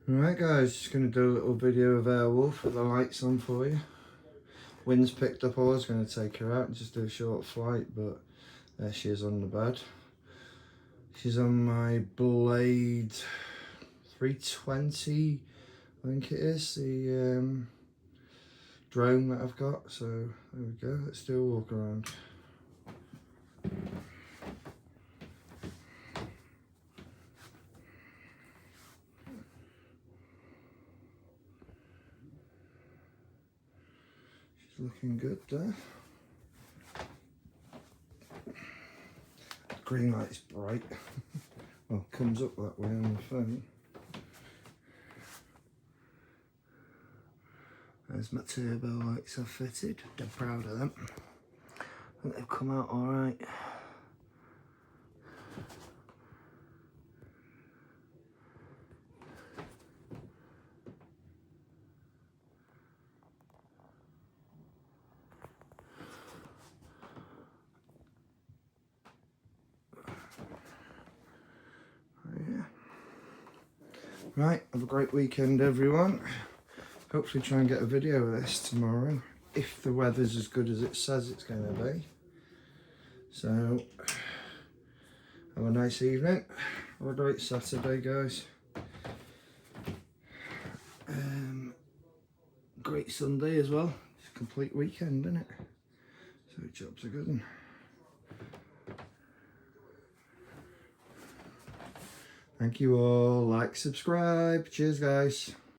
Right guys, just going to do a little video of Airwolf with the lights on for you. Wind's picked up. I was going to take her out and just do a short flight, but there she is on the bed. She's on my Blade 320, I think it is, the drone that I've got. So there we go, let's do a walk around. Looking good there. The green light's bright. Well, comes up that way on the phone. There's my turbo lights I've fitted. Dead proud of them. I think they've come out alright. Right, have a great weekend everyone. Hopefully try and get a video of this tomorrow, if the weather's as good as it says it's going to be. So, have a nice evening. Have a great Saturday guys. Great Sunday as well. It's a complete weekend, isn't it? So jobs are good one. Thank you all. Like, subscribe. Cheers guys.